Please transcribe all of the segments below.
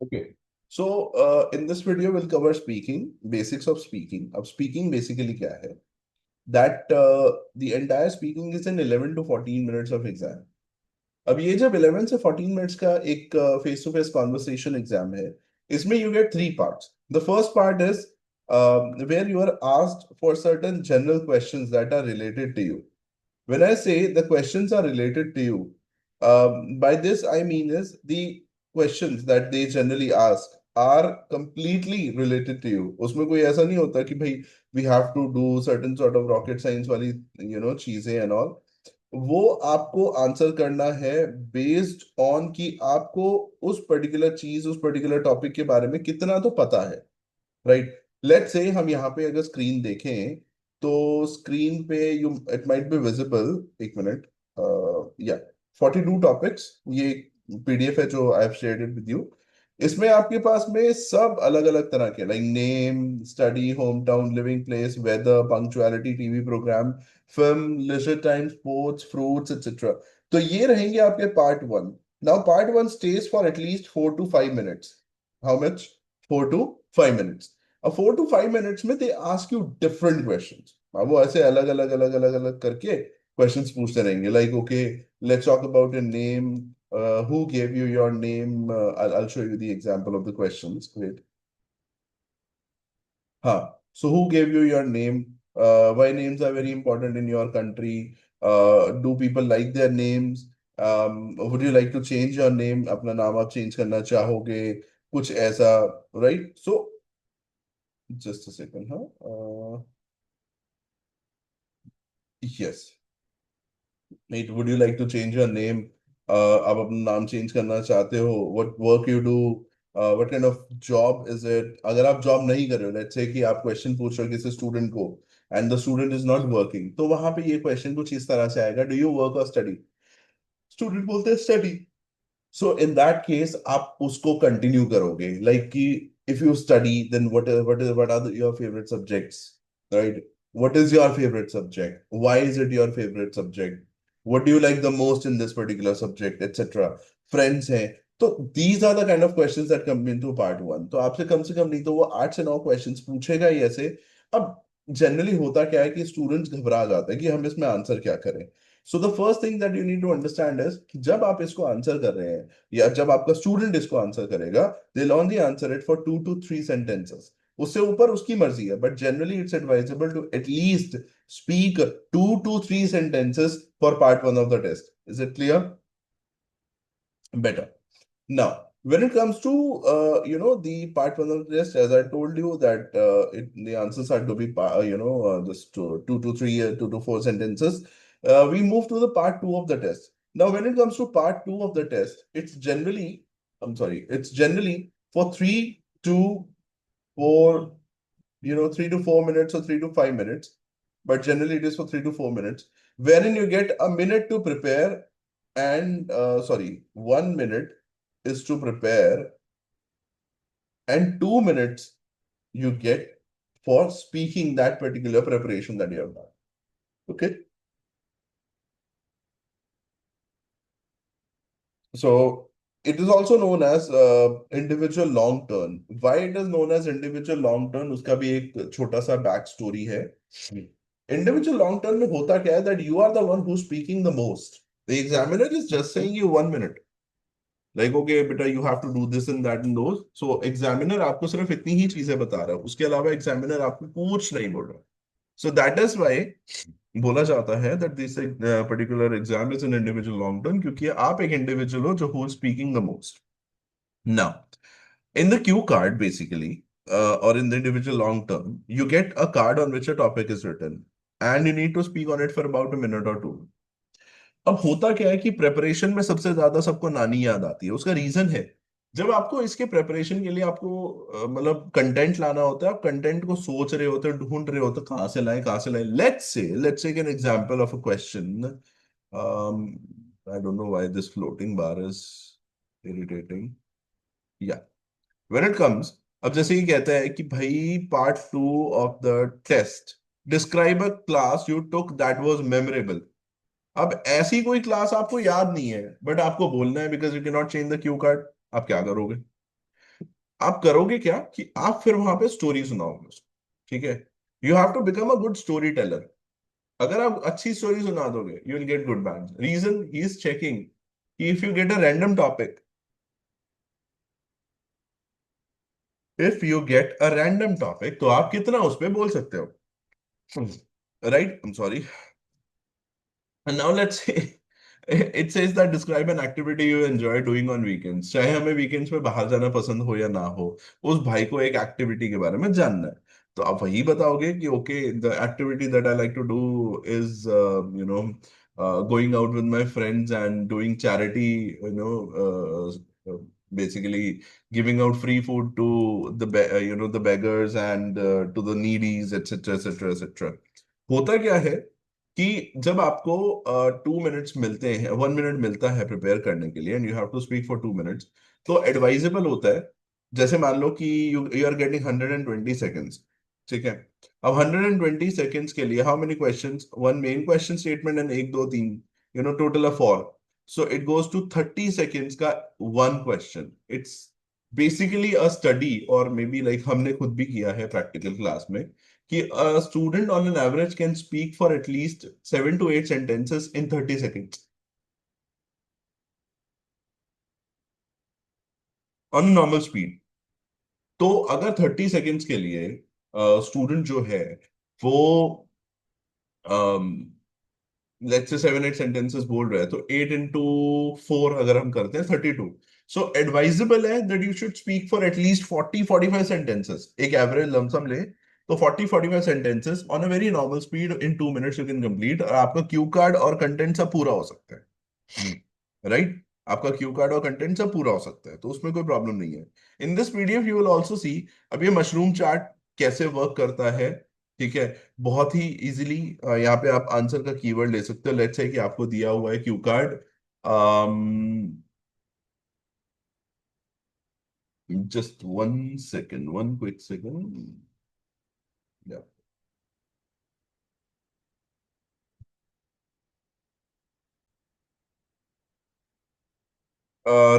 Okay. So, in this video, we'll cover speaking, basics of speaking. अब speaking basically क्या है? That the entire speaking is in 11 to 14 minutes of exam. अब ये जब 11 से 14 minutes का एक face to face conversation exam है, इसमें you get three parts. The first part is where you are asked for certain general questions that are related to you. When I say the questions are related to you, by this I mean is the questions that they generally ask are completely related to you. उसमें कोई ऐसा नहीं होता कि भाई we have to do certain sort of rocket science वाली चीजें and all. वो आपको आंसर करना है बेस्ड ऑन कि आपको उस पर्टिकुलर चीज उस पर्टिकुलर टॉपिक के बारे में कितना तो पता है. राइट. लेट्स से हम यहाँ पे अगर स्क्रीन देखें तो स्क्रीन पे you it might be visible. एक मिनट. या 42 टॉपिक्स. ये पीडीएफ है जो I have shared it with you. इसमें आपके पास में सब अलग अलग तरह के like name, study, home town, living place, weather, punctuality, TV programme, film, leisure time, sports, fruits etcetera. तो ये रहेंगे आपके part one. Now part one stage for at least 4 to 5 minutes. How much? 4 to 5 minutes. अब 4 to 5 minutes में they ask you different questions. अब वो ऐसे अलग अलग अलग अलग अलग करके क्वेश्चंस पूछते रहेंगे like okay, let's talk about your name. Who gave you your name? I'll show you the example of the questions. Wait. So who gave you your name? Why names are very important in your country? Do people like their names? Would you like to change your name? अपना नाम आप change करना चाहोगे? कुछ ऐसा. Right? So just a second. Yes. Mate, would you like to change your name? आप अपना नाम चेंज करना चाहते हो? What work you do? What kind of job is it? अगर आप जॉब नहीं कर रहे हो, लेट्स से कि आप क्वेश्चन पूछ रहे हो किसी स्टूडेंट को and the student is not working, तो वहां पे ये क्वेश्चन कुछ इस तरह से आएगा, डू यू वर्क और स्टडी? स्टूडेंट बोलते हैं study. So in that case आप उसको कंटिन्यू करोगे लाइक कि if you study then what are your favourite subjects. Right. What is your favorite subject? Why is it your favorite subject? What do you like the most in this particular subject, etc. Friends हैं. तो these are the kind of questions that come into part one. तो आपसे कम से कम नहीं तो वो 8 से 9 questions पूछेगा ही ऐसे. अब जनरली होता क्या है कि स्टूडेंट्स घबरा जाते हैं कि हम इसमें आंसर क्या करें. So the first thing that you need to understand is कि जब आप इसको आंसर कर रहे हैं या जब आपका स्टूडेंट इसको आंसर करेगा, they only answer it for 2 to 3 sentences. उससे ऊपर उसकी मर्जी है, but generally it's advisable to at least speak 2 to 3 sentences for part one of the test. Is it clear? Better. Now, when it comes to the part one of the test, as I told you that the answers are to be just 2 to 4 sentences. We move to the part two of the test. Now, when it comes to part two of the test, it's generally for 3 to 4, 3 to 4 minutes or 3 to 5 minutes, but generally it is for 3 to 4 minutes, wherein you get a minute to prepare and 1 minute is to prepare and 2 minutes you get for speaking that particular preparation that you have done. Okay. So it is also known as individual long turn. Why it is known as individual long turn? उसका भी एक छोटा सा back story है. Individual long term में होता क्या है that you are the one who's speaking the most. The examiner is just saying you 1 minute. Like okay बेटा you have to do this and that and those. So examiner आपको सिर्फ इतनी ही चीजें बता रहा है. उसके अलावा examiner आपको कुछ नहीं बोल रहा. So that is why बोला जाता है that this particular exam is an individual long term क्योंकि आप एक individual हो जो who is speaking the most. Now, in the cue card basically, or in the individual long term, you get a card on which a topic is written and you need to speak on it for about a minute or two. अब होता क्या है कि preparation में सबसे ज्यादा सबको नानी याद आती है. उसका रीजन है जब आपको इसके प्रेपरेशन के लिए आपको मतलब कंटेंट लाना होता है, आप कंटेंट को सोच रहे होते हो, ढूंढ रहे होते हो कहाँ से लाएं कहाँ से लाएं. Let's say an example of a question. I don't know why this floating bar is irritating. या व्हेन इट कम्स, अब जैसे ये कहता है कि भाई part two of the test, describe a class you took that was memorable. अब ऐसी कोई क्लास आपको याद नहीं है बट आपको बोलना है because you can not change the cue card. आप क्या करोगे? आप करोगे क्या कि आप फिर वहां पे स्टोरी सुनाओगे उसको, ठीक है। You have to become a good story teller. अगर आप अच्छी स्टोरी सुना दोगे you will get good band. Reason he is checking कि if you get a random topic, if you get a random topic तो आप कितना उस पे बोल सकते हो, right. I am sorry. And now let's say it says that describe an activity you enjoy doing on weekends. चाहे हमें weekends में बाहर जाना पसंद हो या ना हो, उस भाई को एक एक्टिविटी के बारे में जानना है। तो आप वही बताओगे कि okay the activity that I like to do is you know going out with my friends and doing charity, basically giving out free food to the beggars and to the needies, etc., etc., etc. होता क्या है कि जब आपको 2 minutes मिलते हैं, 1 minute मिलता है प्रिपेयर करने के लिए and you have to speak for 2 minutes, तो एडवाइजेबल होता है, जैसे मान लो कि you you are getting 120 seconds, ठीक है। अब 120 सेकेंड्स के लिए how many questions, one main question statement and एक दो तीन, total of 4, so it goes to 30 seconds का one question. It's basically a study, और मे बी लाइक हमने खुद भी किया है प्रैक्टिकल क्लास में, कि a student on an average can speak for at least 7 to 8 sentences in 30 seconds on normal speed। तो अगर 30 सेकेंड्स के लिए स्टूडेंट जो है वो लेट्स से 7 8 सेंटेंसेस बोल रहा है, तो 8 into 4 अगर हम करते हैं 32। सो एडवाइजेबल है that you should speak for at least 40 45 sentences, एक एवरेज लमसम ले तो 40 45 sentences on a very normal speed in 2 minutes you can complete, और आपका क्यू कार्ड और कंटेंट सब पूरा हो सकता है, राइट। आपका क्यू कार्ड और कंटेंट सब पूरा हो सकता है, तो उसमें कोई प्रॉब्लम नहीं है। In this PDF you will also see अब ये मशरूम चार्ट कैसे वर्क करता है, ठीक है। बहुत ही इजीली यहाँ पे आप आंसर का कीवर्ड ले सकते हो। लेट्स से कि आपको दिया हुआ है Q card, just 1 second, one quick second.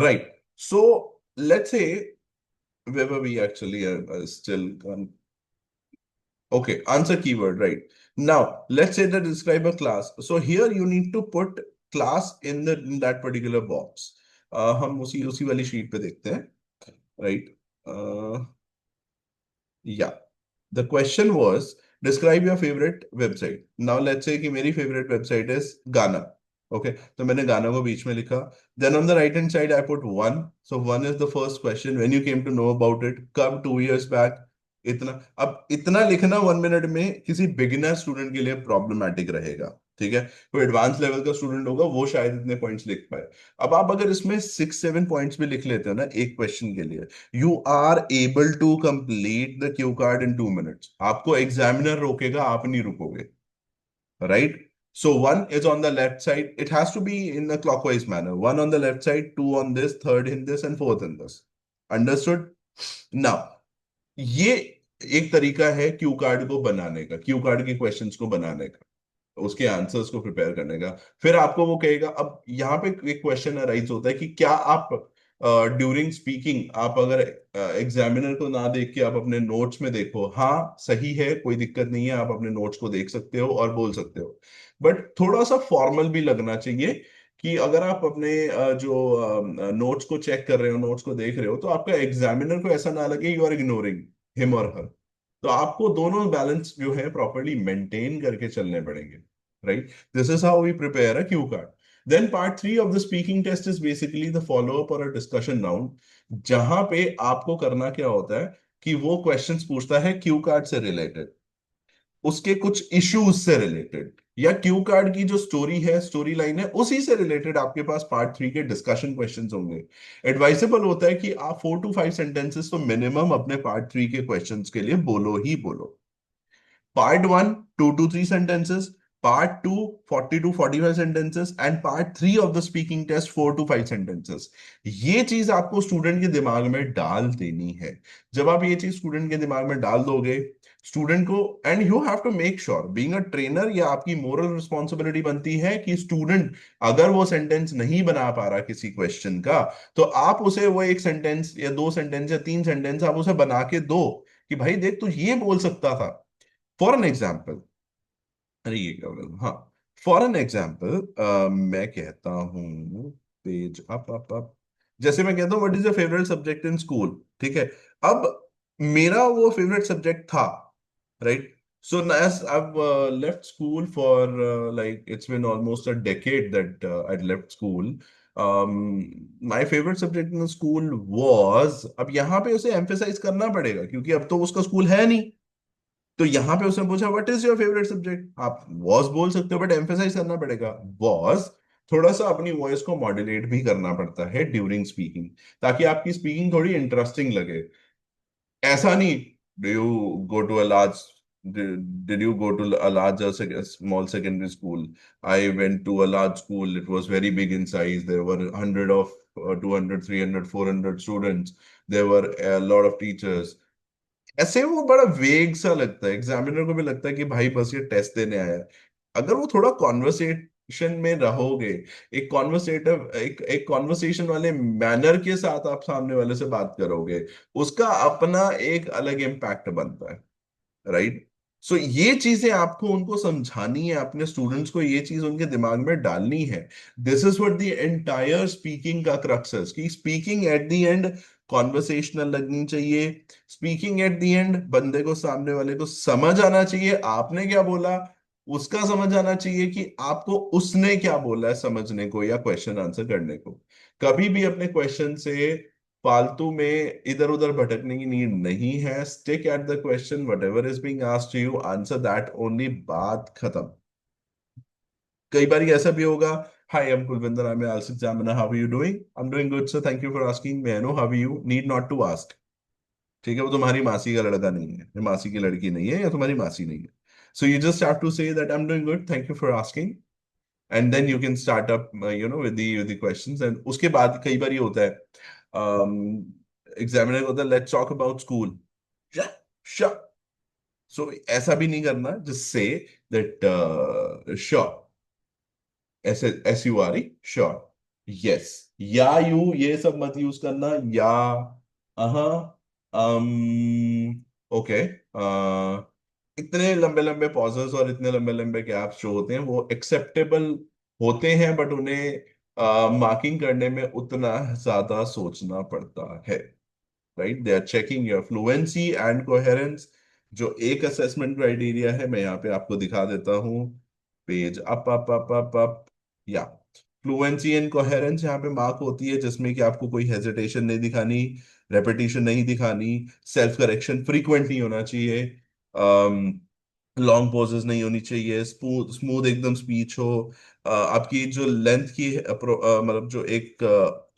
Right, so let's say where we actually are still okay, answer keyword, right. Now, let's say that describe a class. So here you need to put class in that particular box. हम उसी उसी वाली sheet पे देखते हैं, right. Yeah, the question was describe your favorite website. Now let's say कि मेरी favorite website is Gaana. Okay, तो मैंने गाना को बीच में लिखा। Then on the right hand side I put one. So one is the first question. When you came to know about it, कब, 2 years back, इतना। अब इतना लिखना 1 मिनट में किसी बिगिनर स्टूडेंट के लिए प्रॉब्लमेटिक रहेगा, ठीक है। कोई एडवांस लेवल का स्टूडेंट होगा वो शायद इतने पॉइंट्स लिख पाए। अब आप अगर इसमें 6 7 पॉइंट्स भी लिख लेते हो ना एक क्वेश्चन के लिए, you are able to complete the cue card in 2 minutes. आपको एग्जामिनर रोकेगा, आप नहीं रुकोगे, right? So one is on the left side. It has to be in a clockwise manner. One on the left side, two on this, third in this, and fourth in this. Understood? Now, ये एक तरीका है Q card को बनाने का, Q card के questions को बनाने का, उसके आंसर्स को प्रिपेयर करने का। फिर आपको वो कहेगा, अब यहाँ पे एक क्वेश्चन अराइज होता है कि क्या आप ड्यूरिंग स्पीकिंग आप अगर एग्जामिनर को ना देख के आप अपने नोट्स में देखो, हाँ सही है, कोई दिक्कत नहीं है, आप अपने नोट्स को देख सकते हो और बोल सकते हो, बट थोड़ा सा फॉर्मल भी लगना चाहिए कि अगर आप अपने जो नोट्स को चेक कर रहे हो, नोट्स को देख रहे हो, तो आपका एग्जामिनर को ऐसा ना लगे यू आर इग्नोरिंग हिम और हर। तो आपको दोनों बैलेंस जो है प्रॉपरली मेंटेन करके चलने पड़ेंगे, right. This is how we prepare a cue card. Then part 3 of the speaking test is basically the follow up और अ डिस्कशन राउंड, जहां पे आपको करना क्या होता है कि वो क्वेश्चंस पूछता है क्यू कार्ड से रिलेटेड, उसके कुछ इश्यूज से रिलेटेड, या क्यू कार्ड की जो स्टोरी है, स्टोरी लाइन है, उसी से रिलेटेड आपके पास पार्ट 3 के डिस्कशन क्वेश्चंस होंगे। एडवाइसेबल होता है कि आप 4 to 5 सेंटेंसेस तो मिनिमम अपने पार्ट 3 के क्वेश्चंस के लिए बोलो ही बोलो। Part 1 2 to 3 sentences, part 2 40 to 45 sentences, and part 3 of the speaking test 4 to 5 sentences। ये चीज आपको स्टूडेंट के दिमाग में डाल देनी है। जब आप ये चीज स्टूडेंट के दिमाग में डाल दोगे, स्टूडेंट को, and you have to make sure being a trainer, या आपकी मोरल रिस्पॉन्सिबिलिटी बनती है कि स्टूडेंट अगर वो सेंटेंस नहीं बना पा रहा किसी क्वेश्चन का, तो आप उसे वो एक सेंटेंस या दो सेंटेंस या तीन सेंटेंस आप उसे बना के दो कि भाई देख तू ये बोल सकता था। फॉर एन एग्जाम्पल, अरे ये क्या बोला, हाँ, फॉर एन एग्जाम्पल मैं कहता हूँ, पेज अप, जैसे मैं कहता हूँ what is your favourite subject in school, ठीक है। अब मेरा वो फेवरेट सब्जेक्ट था, right? So as I've left school for like it's been almost a decade that I'd left school. um, my favorite subject in the school was, अब यहाँ पे उसे emphasize करना पड़ेगा क्योंकि अब तो उसका स्कूल है नहीं। तो यहां पे उसने पूछा what is your favourite subject, आप वॉज बोल सकते हो बट एम्फेसाइज करना पड़ेगा वॉज। थोड़ा सा अपनी वॉइस को मॉड्यूलेट भी करना पड़ता है ड्यूरिंग स्पीकिंग, ताकि आपकी स्पीकिंग थोड़ी इंटरेस्टिंग लगे। ऐसा नहीं, do you go to a large did you go to a large or small secondary school? I went to a large school. It was very big in size. There were 100 of 200 300 400 students. There were a lot of teachers. ऐसे वो बड़ा वेग सा लगता है, examiner को भी लगता है कि भाई बस ये टेस्ट देने आया है। अगर वो थोड़ा कॉन्वर्सेशन में रहोगे, एक कॉन्वर्सेटिव एक कॉन्वर्सेशन वाले मैनर के साथ आप सामने वाले से बात करोगे, उसका अपना एक अलग इम्पैक्ट बनता है, राइट? सो ये चीजें आपको उनको समझानी है, अपने स्टूडेंट्स को ये चीज उनके दिमाग में डालनी है। This is what the entire speaking का क्रक्स है कि speaking at the end conversational लगनी चाहिए। स्पीकिंग एट द एंड बंदे को, सामने वाले को समझ आना चाहिए आपने क्या बोला, उसका समझ आना चाहिए कि आपको उसने क्या बोला है समझने को या क्वेश्चन आंसर करने को। कभी भी अपने क्वेश्चन से फालतू में इधर उधर भटकने की नीड नहीं है। Stick at the question, whatever is being asked to you, answer that only, बात खत्म। कई बार ऐसा भी होगा, hi I am Kulvinder, I am also examiner, how are you doing? I am doing good sir, thank you for asking, may I know how you, need not to ask. ठीक है, वो तुम्हारी मासी का लड़का नहीं है, ये मासी की लड़की नहीं है, या तुम्हारी मासी नहीं है। So you just have to say that I am doing good, thank you for asking, and then you can start up with the questions. And उसके बाद कई बार ये होता है, एग्जामिनर होता है लेट्स टॉक अबाउट स्कूल, सो ऐसा भी नहीं करना, जस्ट से दैट श्योर, ऐसे S U R E, sure, yes, या यू, ये सब मत यूज करना, या अहाँ, ओके। इतने लंबे लंबे पॉजेस और इतने लंबे लंबे गैप्स जो होते हैं वो एक्सेप्टेबल होते हैं, बट उन्हें मार्किंग करने में उतना ज्यादा सोचना पड़ता है, right? They are checking your fluency and coherence, जो एक असेसमेंट क्राइटेरिया है। मैं यहाँ पे आपको दिखा देता हूँ, पेज अप, या फ्लुएंसी एंड कोहेरेंस यहाँ पे मार्क होती है, जिसमें कि आपको कोई हेजिटेशन नहीं दिखानी, रेपिटेशन नहीं दिखानी, सेल्फ करेक्शन फ्रीक्वेंट नहीं होना चाहिए, लॉन्ग पॉजेस नहीं होनी चाहिए, स्मूथ स्मूथ एकदम स्पीच हो। आपकी जो लेंथ की मतलब जो एक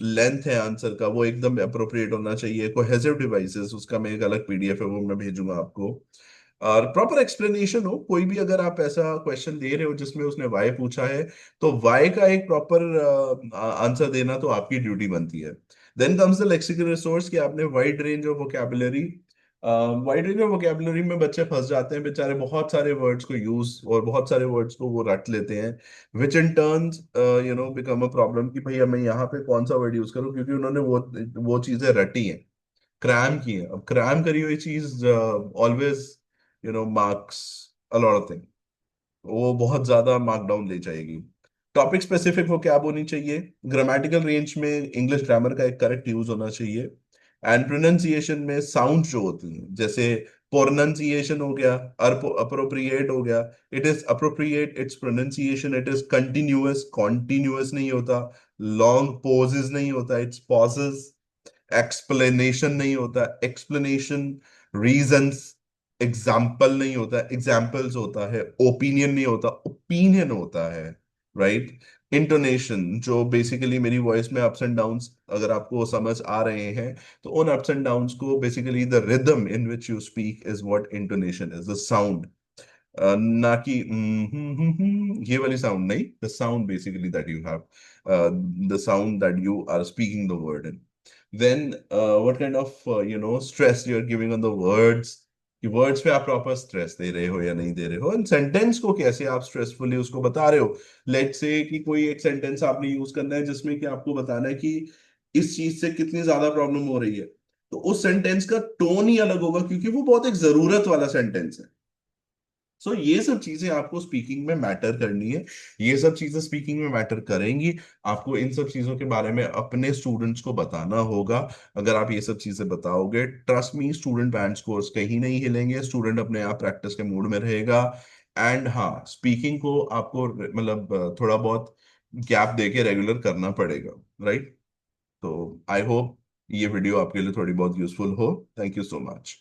लेंथ है आंसर का, वो एकदम अप्रोप्रिएट होना चाहिए। कोहेसिव डिवाइसेस, उसका मैं एक अलग पीडीएफ है, वो मैं भेजूंगा आपको। और प्रॉपर एक्सप्लेनेशन हो, कोई भी अगर आप ऐसा क्वेश्चन दे रहे हो जिसमें उसने वाई पूछा है, तो वाई का एक प्रॉपर आंसर देना तो आपकी ड्यूटी बनती है। Then comes the lexical resource, कि आपने wide range of vocabulary, wide range of vocabulary में बच्चे फंस जाते हैं बेचारे, बहुत सारे वर्ड्स को यूज और बहुत सारे वर्ड्स को वो रट लेते हैं, which in turns become a problem, कि भैया मैं यहाँ पे कौन सा वर्ड यूज करूँ, क्योंकि उन्होंने वो चीजें रटी हैं, क्रैम की है। अब क्रैम करी हुई चीज always marks a lot of thing, वो बहुत ज्यादा मार्क डाउन ले जाएगी। टॉपिक स्पेसिफिक वो क्या होनी चाहिए, ग्रामेटिकल रेंज में इंग्लिश ग्रामर का एक करेक्ट यूज होना चाहिए, एंड प्रोनाउंसिएशन में साउंड जो होती हैं, जैसे प्रोनाउंसिएशन हो गया, अप्रोप्रिएट हो गया, it is appropriate, it's pronunciation, it is continuous, continuous नहीं होता, लॉन्ग पॉजेज नहीं होता, इट्स पॉजेज, एक्सप्लेनेशन नहीं होता, एक्सप्लेनेशन, रीजंस, एग्जाम्पल नहीं होता, एग्जाम्पल्स होता है, ओपिनियन नहीं होता, ओपिनियन होता है, राइट? इंटोनेशन, जो बेसिकली मेरी वॉइस में अप्स एंड डाउन्स अगर आपको समझ आ रहे हैं, तो उन अप्स एंड डाउन्स को basically the rhythm in which you speak is what intonation is, the sound. ना कि ये वाली साउंड नहीं, the sound basically that you have, the sound that you are speaking the word in, then what kind of stress you are giving on the words, कि words पे आप proper stress दे रहे हो या नहीं दे रहे हो, एंड सेंटेंस को कैसे आप स्ट्रेसफुली उसको बता रहे हो। लेट्स से कि कोई एक सेंटेंस आपने यूज करना है जिसमें कि आपको बताना है कि इस चीज से कितनी ज्यादा प्रॉब्लम हो रही है, तो उस सेंटेंस का टोन ही अलग होगा क्योंकि वो बहुत एक जरूरत वाला सेंटेंस है। सो ये सब चीजें आपको स्पीकिंग में मैटर करनी है, ये सब चीजें स्पीकिंग में मैटर करेंगी। आपको इन सब चीजों के बारे में अपने स्टूडेंट्स को बताना होगा। अगर आप ये सब चीजें बताओगे, trust me, student band scores कहीं नहीं हिलेंगे, स्टूडेंट अपने आप प्रैक्टिस के मूड में रहेगा। एंड हाँ, स्पीकिंग को आपको मतलब थोड़ा बहुत गैप दे के रेगुलर करना पड़ेगा, राइट। तो आई होप ये वीडियो आपके लिए थोड़ी बहुत यूजफुल हो। Thank you so much.